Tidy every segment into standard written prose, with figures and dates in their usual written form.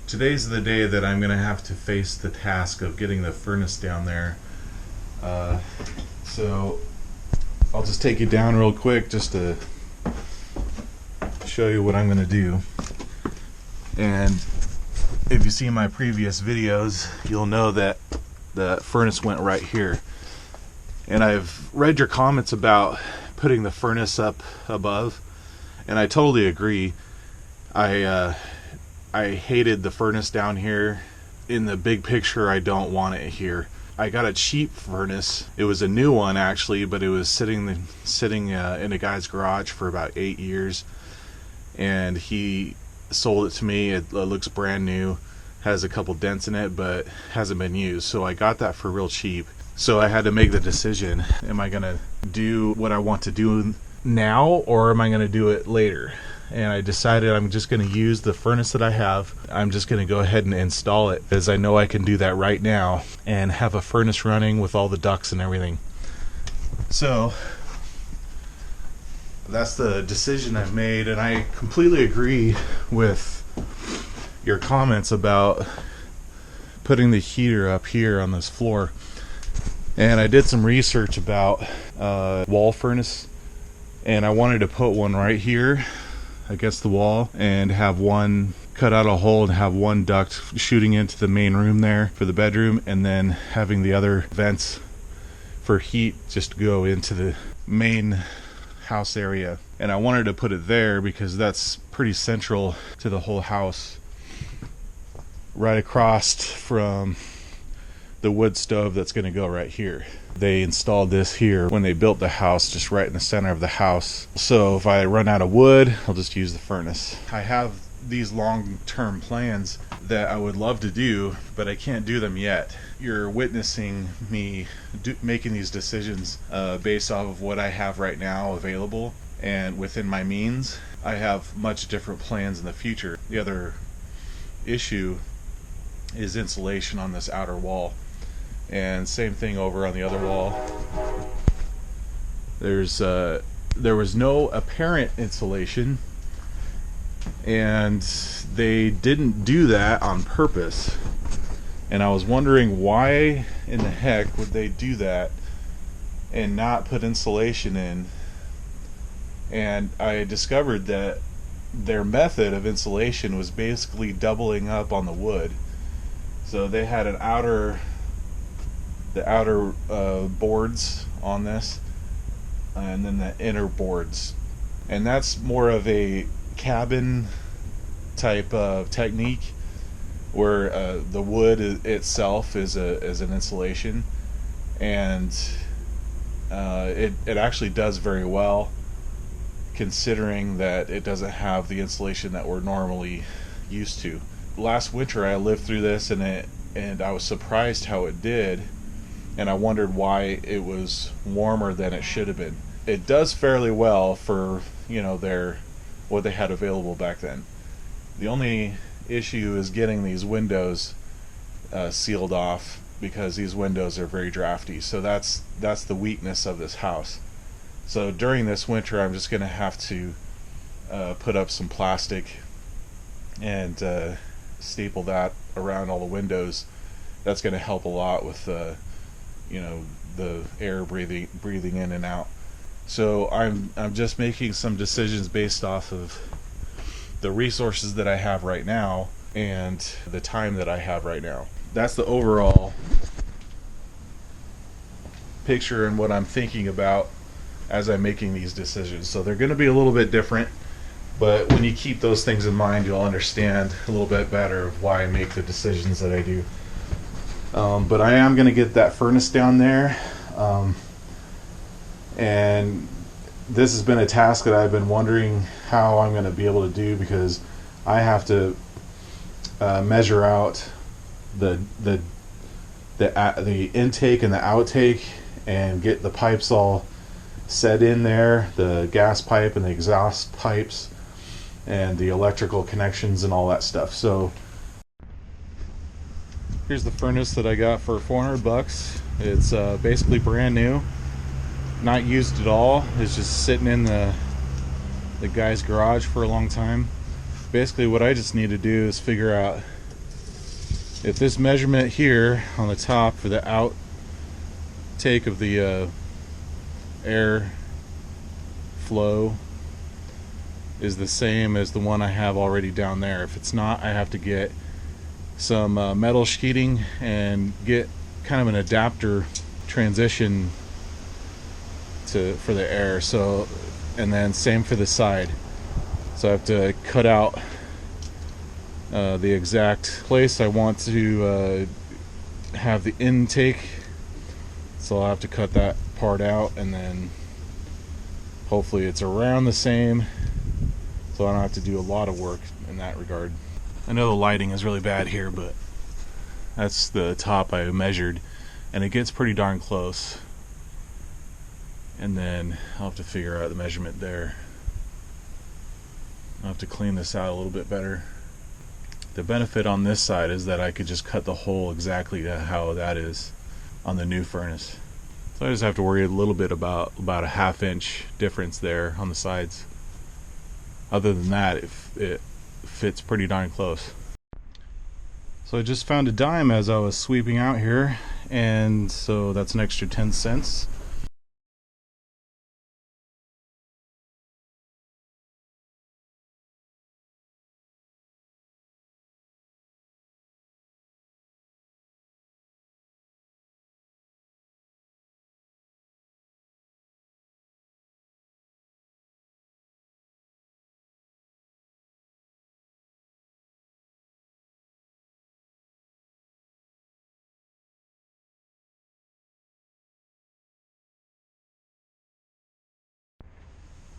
Today's the day that I'm going to have to face the task of getting the furnace down there. So I'll just take it down real quick just to show you what I'm going to do. And if you see my previous videos, you'll know that the furnace went right here. And I've read your comments about putting the furnace up above, and I totally agree. I hated the furnace down here. In the big picture, I don't want it here. I got a cheap furnace. It was a new one actually, but it was sitting in a guy's garage for about 8 years, and he sold it to me. It looks brand new, has a couple dents in it, but hasn't been used. So I got that for real cheap. So I had to make the decision: am I gonna do what I want to do now, or am I gonna do it later? And I decided I'm just going to use the furnace that I have. I'm just going to go ahead and install it, as I know I can do that right now and have a furnace running with all the ducts and everything. So that's the decision I've made, and I completely agree with your comments about putting the heater up here on this floor. And I did some research about wall furnace, and I wanted to put one right here against the wall and have one, cut out a hole and have one duct shooting into the main room there for the bedroom, and then having the other vents for heat just go into the main house area. And I wanted to put it there because that's pretty central to the whole house, right across from the wood stove that's going to go right here. They installed this here when they built the house, just right in the center of the house. So if I run out of wood, I'll just use the furnace. I have these long-term plans that I would love to do, but I can't do them yet. You're witnessing me making these decisions based off of what I have right now available and within my means. I have much different plans in the future. The other issue is insulation on this outer wall. And same thing over on the other wall. There was no apparent insulation, and they didn't do that on purpose. And I was wondering, why in the heck would they do that and not put insulation in? And I discovered that their method of insulation was basically doubling up on the wood. So they had the outer boards on this, and then the inner boards, and that's more of a cabin type of technique where the wood itself is an insulation, and it actually does very well, considering that it doesn't have the insulation that we're normally used to. Last winter I lived through this, and I was surprised how it did. And I wondered why it was warmer than it should have been. It does fairly well for, what they had available back then. The only issue is getting these windows sealed off, because these windows are very drafty. So that's the weakness of this house. So during this winter, I'm just going to have to put up some plastic and staple that around all the windows. That's going to help a lot with the air breathing in and out. So I'm just making some decisions based off of the resources that I have right now and the time that I have right now. That's the overall picture and what I'm thinking about as I'm making these decisions. So they're going to be a little bit different, but when you keep those things in mind, you'll understand a little bit better of why I make the decisions that I do. But I am going to get that furnace down there, and this has been a task that I've been wondering how I'm going to be able to do, because I have to measure out the intake and the outtake and get the pipes all set in there, the gas pipe and the exhaust pipes and the electrical connections and all that stuff. So here's the furnace that I got for $400. It's basically brand new, not used at all. It's just sitting in the guy's garage for a long time. Basically what I just need to do is figure out If this measurement here on the top for the outtake of the air flow is the same as the one I have already down there. If it's not, I have to get some metal sheeting and get kind of an adapter transition for the air. So, and then same for the side. So I have to cut out the exact place I want to have the intake. So I'll have to cut that part out, and then hopefully it's around the same, so I don't have to do a lot of work in that regard. I know the lighting is really bad here, but that's the top I measured, and it gets pretty darn close. And then I'll have to figure out the measurement there. I'll have to clean this out a little bit better. The benefit on this side is that I could just cut the hole exactly how that is on the new furnace. So I just have to worry a little bit about a 1/2 inch difference there on the sides. Other than that, it fits pretty darn close. So I just found a dime as I was sweeping out here, and so that's an extra 10 cents.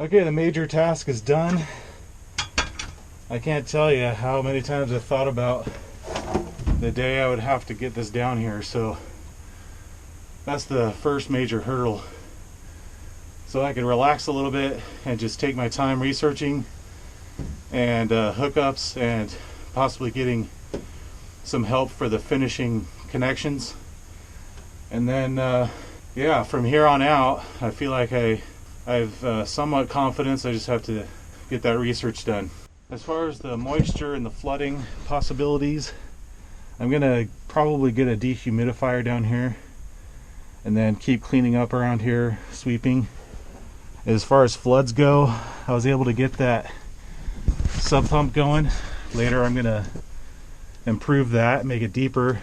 Okay, the major task is done. I can't tell you how many times I thought about the day I would have to get this down here, so that's the first major hurdle. So I can relax a little bit and just take my time researching and hookups and possibly getting some help for the finishing connections. And then yeah, from here on out, I feel like I've somewhat confidence. I just have to get that research done. As far as the moisture and the flooding possibilities, I'm gonna probably get a dehumidifier down here and then keep cleaning up around here, sweeping. As far as floods go, I was able to get that sub pump going. Later I'm gonna improve that, make it deeper,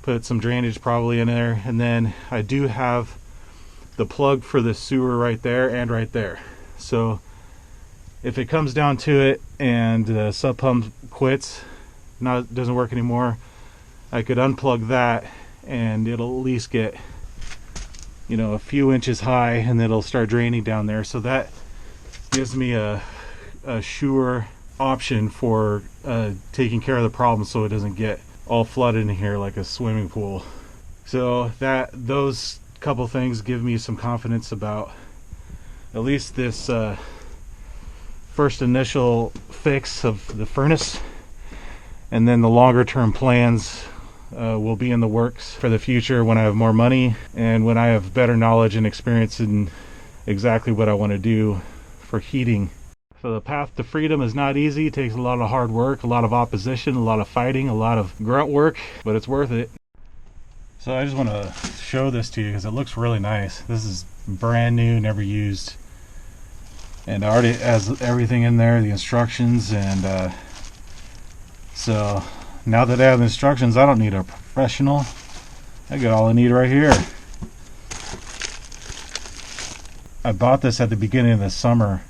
put some drainage probably in there, and then I do have the plug for the sewer right there and right there. So if it comes down to it and the sub pump quits, doesn't work anymore, I could unplug that and it'll at least get, you know, a few inches high, and it'll start draining down there. So that gives me a sure option for taking care of the problem, so it doesn't get all flooded in here like a swimming pool. So those couple things give me some confidence about at least this first initial fix of the furnace, and then the longer term plans will be in the works for the future when I have more money and when I have better knowledge and experience in exactly what I want to do for heating. So the path to freedom is not easy. It takes a lot of hard work, a lot of opposition, a lot of fighting, a lot of grunt work, but it's worth it. So I just want to show this to you because it looks really nice. This is brand new, never used, and it already has everything in there, the instructions, and so now that I have instructions, I don't need a professional. I got all I need right here. I bought this at the beginning of the summer.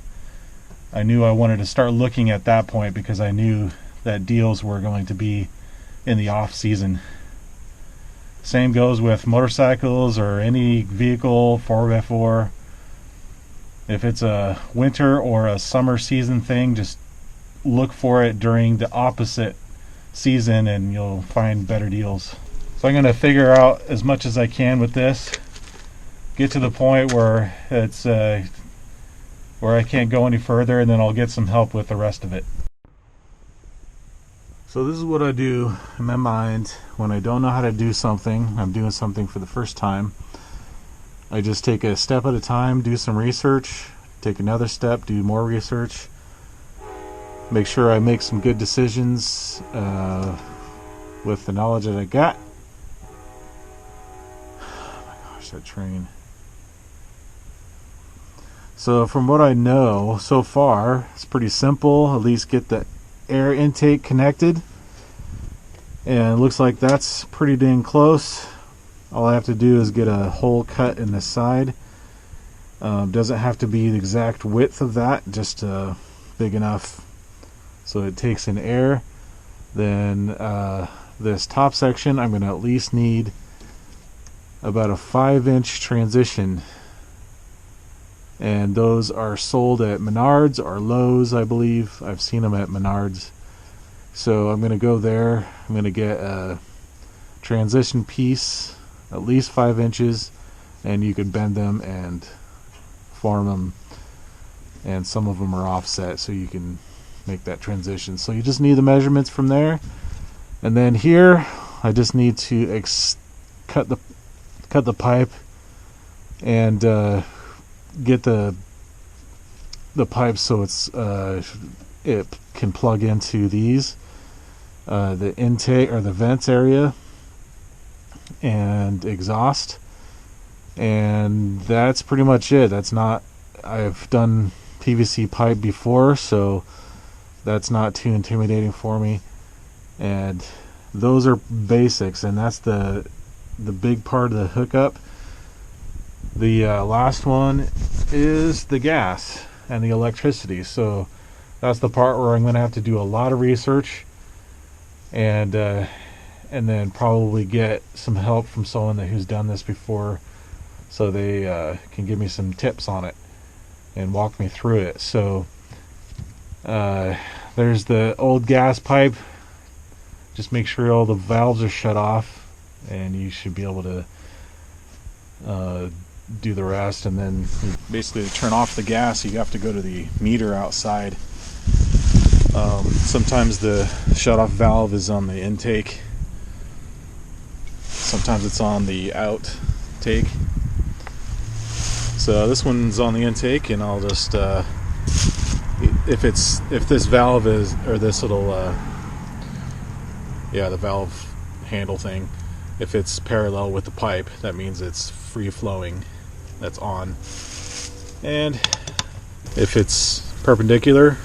I knew I wanted to start looking at that point because I knew that deals were going to be in the off season. Same goes with motorcycles or any vehicle, 4x4. If it's a winter or a summer season thing, just look for it during the opposite season and you'll find better deals. So I'm going to figure out as much as I can with this, get to the point where it's where I can't go any further, and then I'll get some help with the rest of it. So this is what I do in my mind when I don't know how to do something. I'm doing something for the first time. I just take a step at a time, do some research, take another step, do more research, make sure I make some good decisions, with the knowledge that I got. Oh my gosh, that train. So from what I know so far, it's pretty simple. At least get the air intake connected. And it looks like that's pretty dang close. All I have to do is get a hole cut in the side. Doesn't have to be the exact width of that, just big enough so it takes in air. Then this top section, I'm going to at least need about a 5-inch transition. And those are sold at Menards or Lowe's, I believe. I've seen them at Menards. So I'm going to go there. I'm going to get a transition piece, at least 5 inches, and you could bend them and form them. And some of them are offset, so you can make that transition. So you just need the measurements from there. And then here, I just need to cut the pipe and get the pipe so it can plug into these the intake or the vents area and exhaust, and that's pretty much it. I've done PVC pipe before, so that's not too intimidating for me, and those are basics, and that's the big part of the hookup. The last one is the gas and the electricity. So that's the part where I'm going to have to do a lot of research and then probably get some help from someone who's done this before, so they can give me some tips on it and walk me through it. So there's the old gas pipe. Just make sure all the valves are shut off, and you should be able to do the rest. And then basically to turn off the gas, you have to go to the meter outside. Sometimes the shut-off valve is on the intake. Sometimes it's on the outtake. So this one's on the intake, and I'll just if this valve is, or this little the valve handle thing, if it's parallel with the pipe, that means it's free flowing, that's on. And if it's perpendicular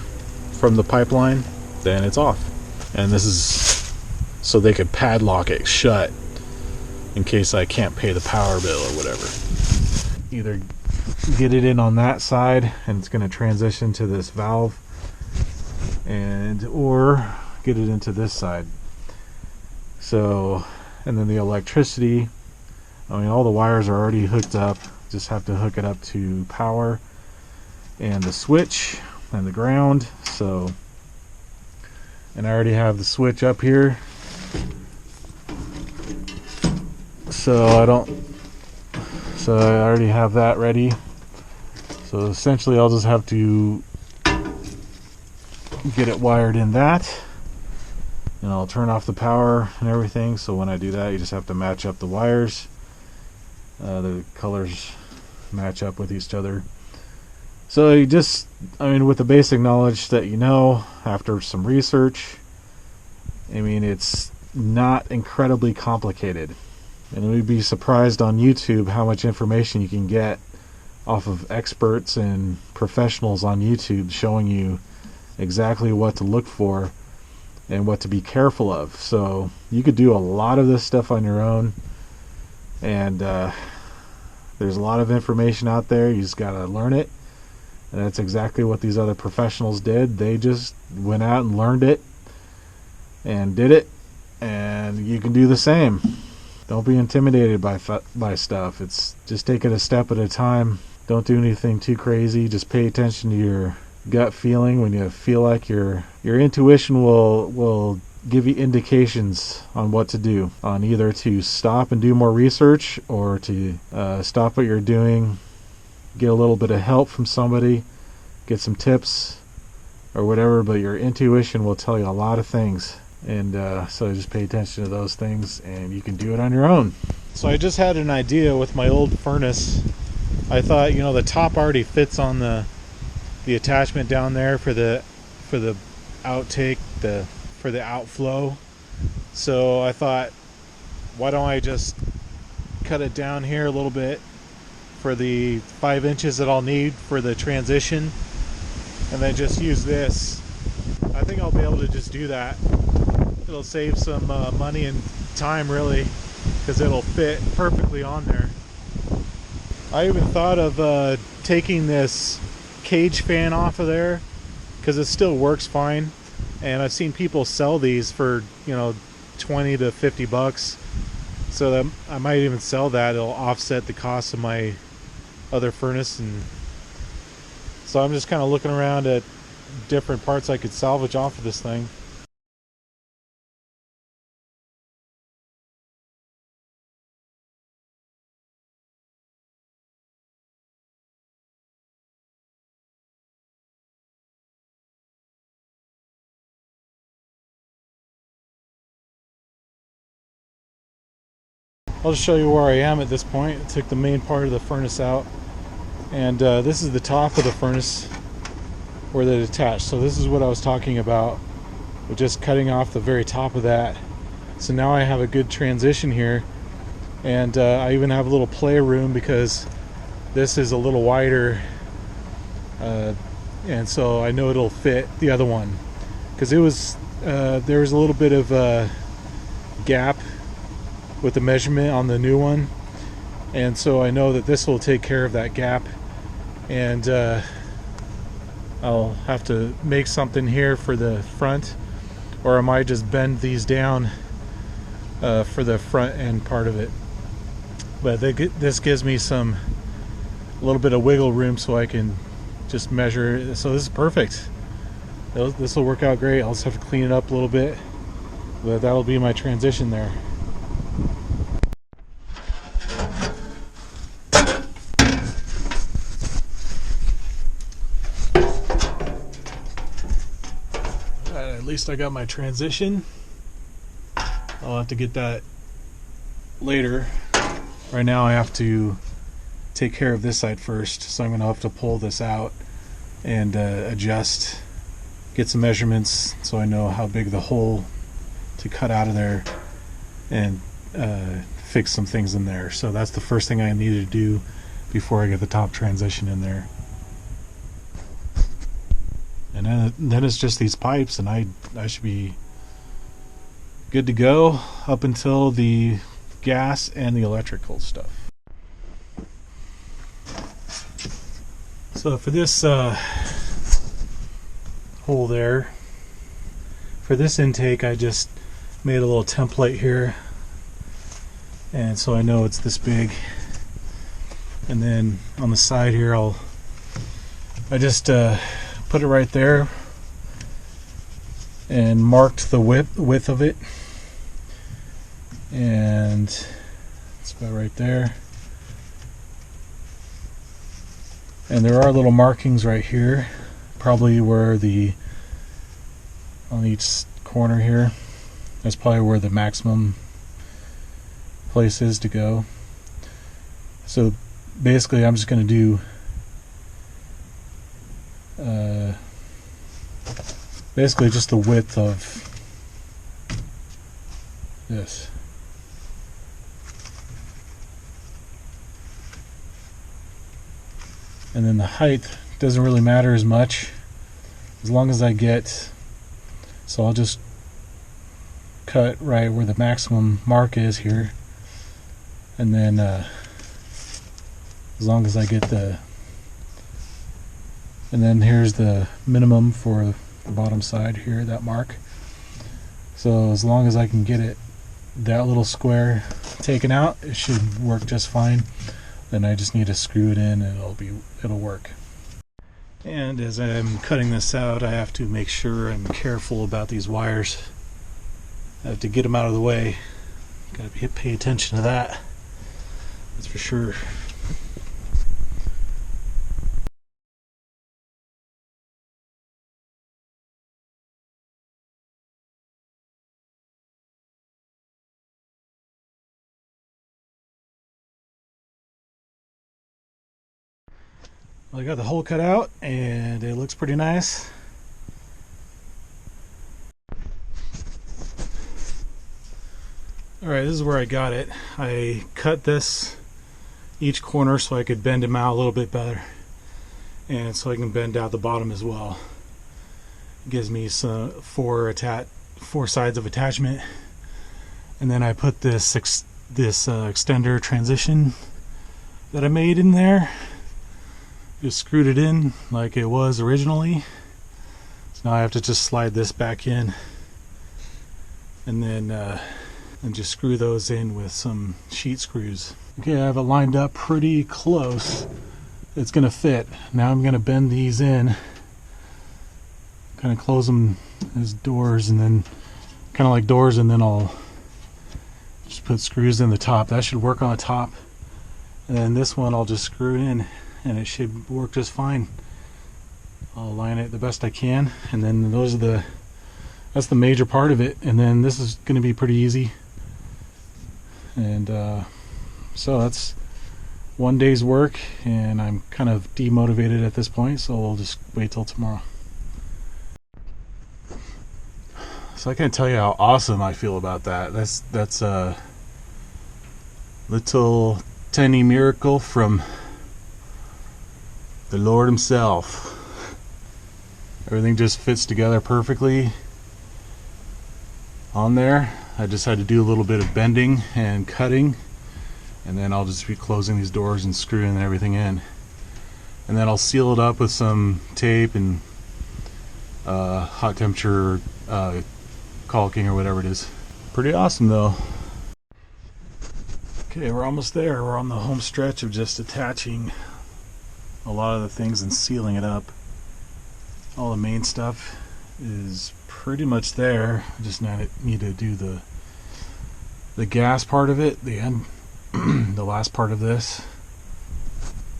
from the pipeline, then it's off. And this is so they could padlock it shut in case I can't pay the power bill or whatever. Either get it in on that side and it's going to transition to this valve, or get it into this side. So, and then the electricity, I mean, all the wires are already hooked up, just have to hook it up to power and the switch and the ground. So, and I already have the switch up here, so I already have that ready. So essentially I'll just have to get it wired in that, and I'll turn off the power and everything. So when I do that, you just have to match up the wires. The colors match up with each other. So you just, with the basic knowledge that you know, after some research, it's not incredibly complicated. And we'd be surprised on YouTube how much information you can get off of experts and professionals on YouTube showing you exactly what to look for and what to be careful of. So you could do a lot of this stuff on your own, and there's a lot of information out there. You just gotta learn it, and that's exactly what these other professionals did. They just went out and learned it and did it, and you can do the same. Don't be intimidated by stuff. It's just take it a step at a time. Don't do anything too crazy. Just pay attention to your gut feeling. When you feel like your intuition will give you indications on what to do, on either to stop and do more research, or to stop what you're doing, get a little bit of help from somebody, get some tips or whatever. But your intuition will tell you a lot of things, and so just pay attention to those things, and you can do it on your own. So I just had an idea with my old furnace. I thought, the top already fits on the attachment down there for the outtake, for the outflow. So I thought, why don't I just cut it down here a little bit for the 5 inches that I'll need for the transition, and then just use this. I think I'll be able to just do that. It'll save some money and time, really, because it'll fit perfectly on there. I even thought of taking this cage fan off of there, because it still works fine, and I've seen people sell these for 20 to 50 bucks, so that I might even sell that. It'll offset the cost of my other furnace. And so I'm just kind of looking around at different parts I could salvage off of this thing. I'll just show you where I am at this point. I took the main part of the furnace out, and this is the top of the furnace where they're attached. So this is what I was talking about, with just cutting off the very top of that. So now I have a good transition here, and I even have a little play room because this is a little wider, and so I know it'll fit the other one, because it was there was a little bit of a gap with the measurement on the new one, and so I know that this will take care of that gap. And I'll have to make something here for the front, or I might just bend these down for the front end part of it. But this gives me a little bit of wiggle room, so I can just measure. So this is perfect. This will work out great. I'll just have to clean it up a little bit, but that'll be my transition there. At least I got my transition. I'll have to get that later. Right now I have to take care of this side first, so I'm going to have to pull this out and adjust, get some measurements so I know how big the hole to cut out of there, and fix some things in there. So that's the first thing I need to do before I get the top transition in there. And then it's just these pipes, and I should be good to go up until the gas and the electrical stuff. So for this hole there, for this intake, I just made a little template here, and so I know it's this big. And then on the side here, I just put it right there and marked the width of it, and it's about right there. And there are little markings right here, probably where on each corner here, that's probably where the maximum place is to go. So basically I'm just going to do basically just the width of this. And then the height doesn't really matter as much, as long as I get, so I'll just cut right where the maximum mark is here, and then as long as I get and then here's the minimum for the bottom side here, that mark. So as long as I can get that little square taken out, it should work just fine. Then I just need to screw it in, and it'll work. And as I'm cutting this out, I have to make sure I'm careful about these wires. I have to get them out of the way. Got to pay attention to that. That's for sure. Well, I got the hole cut out, and it looks pretty nice. Alright, this is where I got it. I cut this each corner so I could bend them out a little bit better, and so I can bend out the bottom as well. It gives me some four sides of attachment, and then I put this extender transition that I made in there. Just screwed it in like it was originally. So now I have to just slide this back in, and then and just screw those in with some sheet screws. Okay, I have it lined up pretty close. It's gonna fit. Now I'm gonna bend these in, kind of close them as doors, and then kind of like doors, and then I'll just put screws in the top. That should work on the top, and then this one I'll just screw in, and it should work just fine. I'll align it the best I can, and then that's the major part of it, and then this is going to be pretty easy. And so that's one day's work, and I'm kind of demotivated at this point, so we'll just wait till tomorrow. So I can't tell you how awesome I feel about that. That's a little tiny miracle from the Lord himself. Everything just fits together perfectly on there. I just had to do a little bit of bending and cutting, and then I'll just be closing these doors and screwing everything in, and then I'll seal it up with some tape and hot temperature caulking or whatever it is. Pretty awesome though. Okay, we're almost there. We're on the home stretch of just attaching a lot of the things and sealing it up. All the main stuff is pretty much there. I just need to do the gas part of it, the end, the last part of this.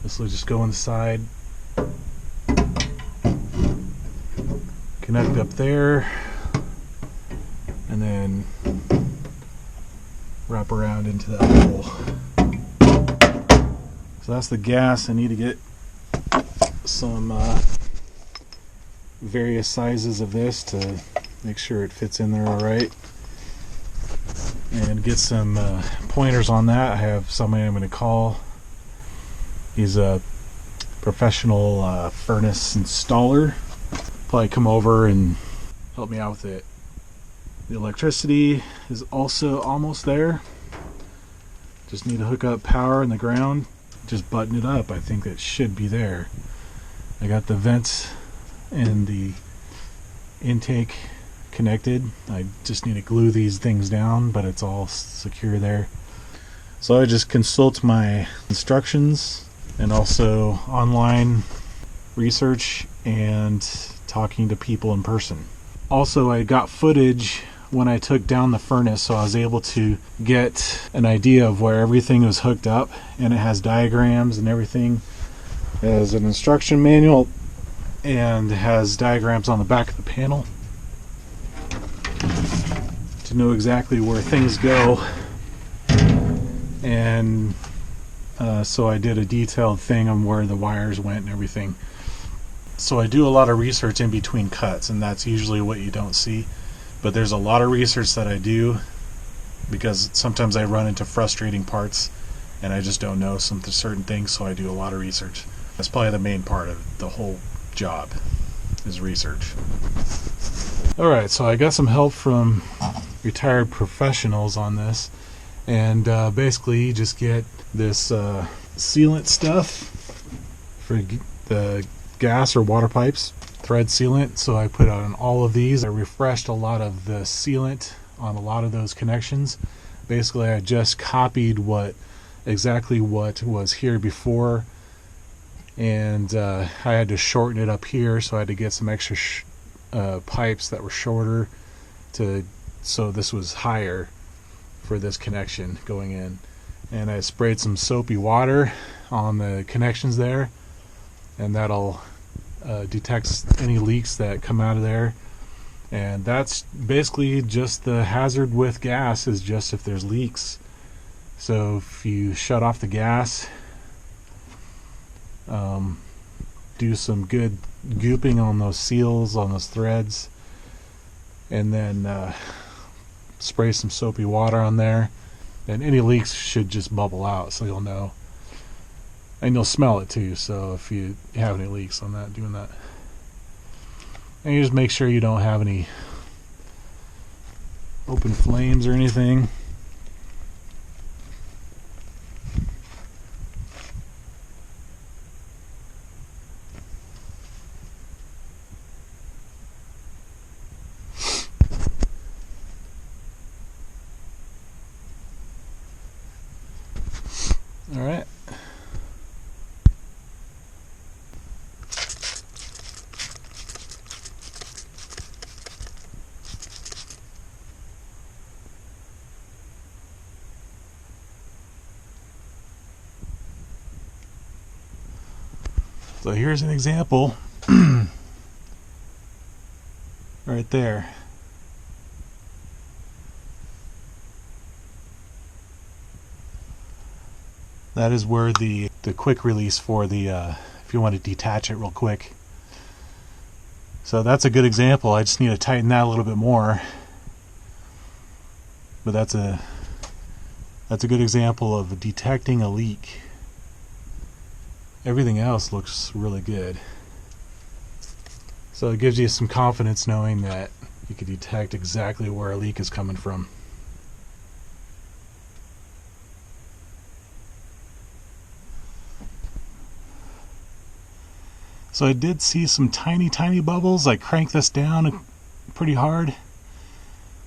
This will just go inside, connect up there, and then wrap around into that hole. So that's the gas. I need to get some various sizes of this to make sure it fits in there all right, and get some pointers on that. I have somebody I'm going to call. He's a professional furnace installer. Probably come over and help me out with it. The electricity is also almost there. Just need to hook up power in the ground, just button it up. I think that should be there. I got the vents and the intake connected. I just need to glue these things down, but it's all secure there. So I just consult my instructions and also online research and talking to people in person. Also, I got footage when I took down the furnace, so I was able to get an idea of where everything was hooked up, and it has diagrams and everything. It has an instruction manual and has diagrams on the back of the panel to know exactly where things go. And so I did a detailed thing on where the wires went and everything. So I do a lot of research in between cuts, and that's usually what you don't see. But there's a lot of research that I do, because sometimes I run into frustrating parts and I just don't know some certain things, so I do a lot of research. That's probably the main part of the whole job, is research. Alright, so I got some help from retired professionals on this, and basically you just get this sealant stuff for the gas or water pipes, thread sealant. So I put on all of these. I refreshed a lot of the sealant on a lot of those connections. Basically I just copied exactly what was here before, and I had to shorten it up here, so I had to get some extra pipes that were shorter so this was higher for this connection going in. And I sprayed some soapy water on the connections there, and that'll detect any leaks that come out of there. And that's basically just the hazard with gas, is just if there's leaks. So if you shut off the gas, do some good gooping on those seals, on those threads, and then spray some soapy water on there, and any leaks should just bubble out, so you'll know. And you'll smell it too, so if you have any leaks on that, doing that. And you just make sure you don't have any open flames or anything. All right. So here's an example right there. That is where the quick release for the if you want to detach it real quick. So that's a good example. I just need to tighten that a little bit more. But that's a good example of detecting a leak. Everything else looks really good. So it gives you some confidence knowing that you can detect exactly where a leak is coming from. So I did see some tiny bubbles. I cranked this down pretty hard, at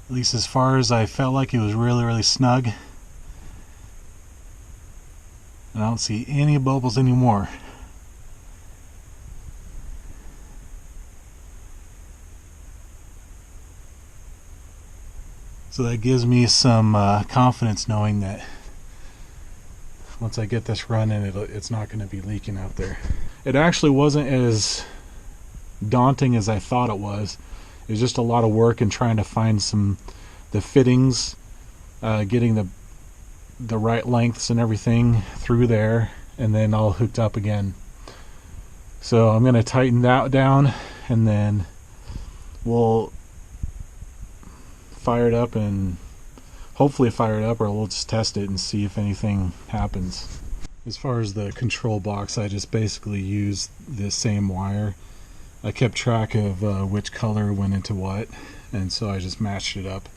least as far as I felt like it was really snug. And I don't see any bubbles anymore. So that gives me some confidence knowing that once I get this running, it's not going to be leaking out there. It actually wasn't as daunting as I thought it was. It was just a lot of work in trying to find the fittings, getting the right lengths and everything through there, and then all hooked up again. So I'm going to tighten that down, and then we'll fire it up, and hopefully fire it up, or we'll just test it and see if anything happens. As far as the control box, I just basically used the same wire. I kept track of which color went into what, and so I just matched it up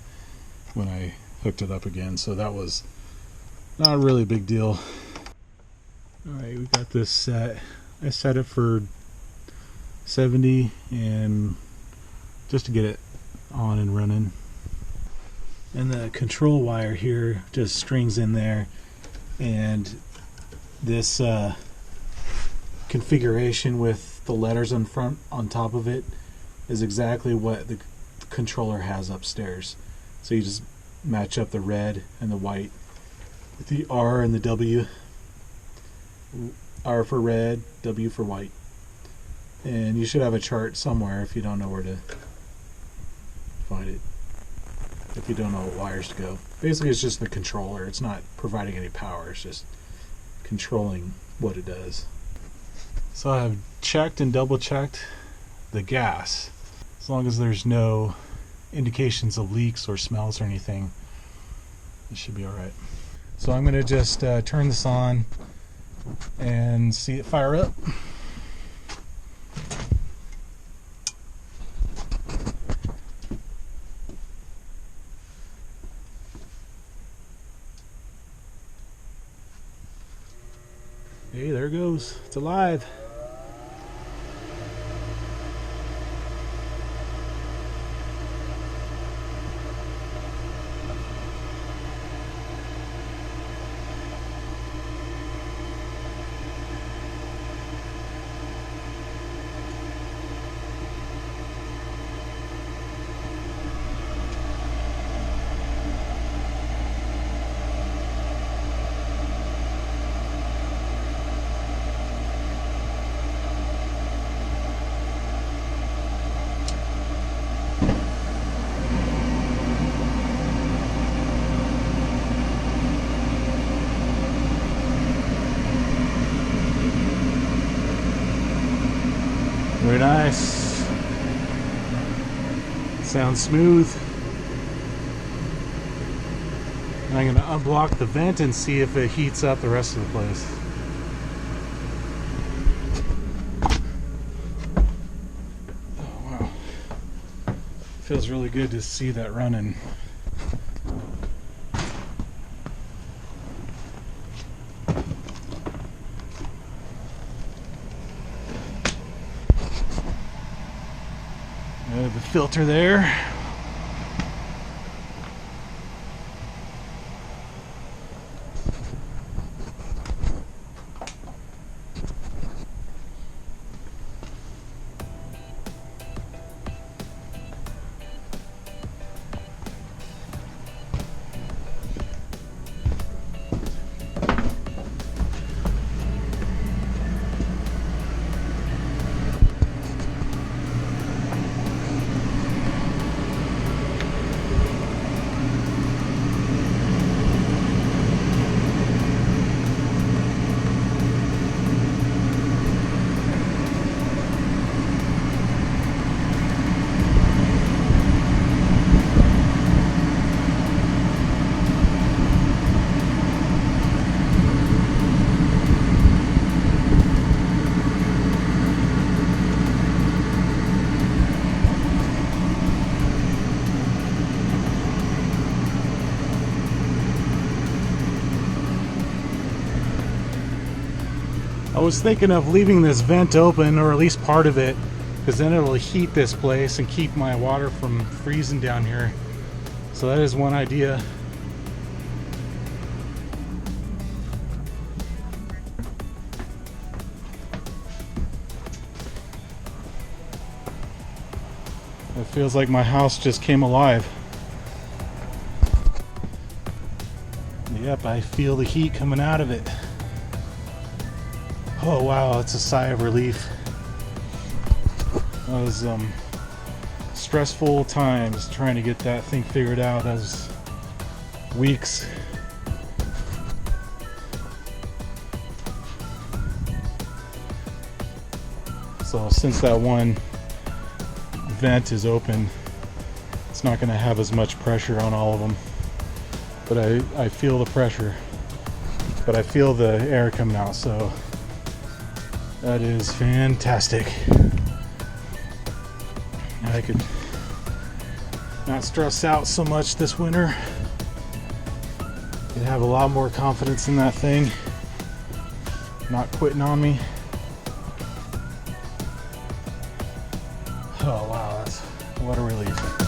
when I hooked it up again. So that was not a really big deal. Alright, we got this set. I set it for 70, and just to get it on and running. And the control wire here just strings in there, and this configuration with the letters on front on top of it is exactly what the controller has upstairs. So you just match up the red and the white with the R and the W. R for red, W for white. And you should have a chart somewhere if you don't know where to find it. If you don't know what wires to go. Basically it's just the controller. It's not providing any power. It's just controlling what it does. So I have checked and double checked the gas. As long as there's no indications of leaks or smells or anything, it should be alright. So I'm going to just turn this on and see it fire up. Hey, there it goes. It's alive. Very nice. Sounds smooth. I'm going to unblock the vent and see if it heats up the rest of the place. Oh, wow. Feels really good to see that running. The filter there. I was thinking of leaving this vent open, or at least part of it, because then it'll heat this place and keep my water from freezing down here. So that is one idea. It feels like my house just came alive. Yep, I feel the heat coming out of it. Oh wow, it's a sigh of relief. That was stressful times trying to get that thing figured out. That was weeks. So since that one vent is open, it's not going to have as much pressure on all of them. But I feel the pressure. But I feel the air coming out, so that is fantastic. I could not stress out so much this winter. Could have a lot more confidence in that thing not quitting on me. Oh wow, what a relief.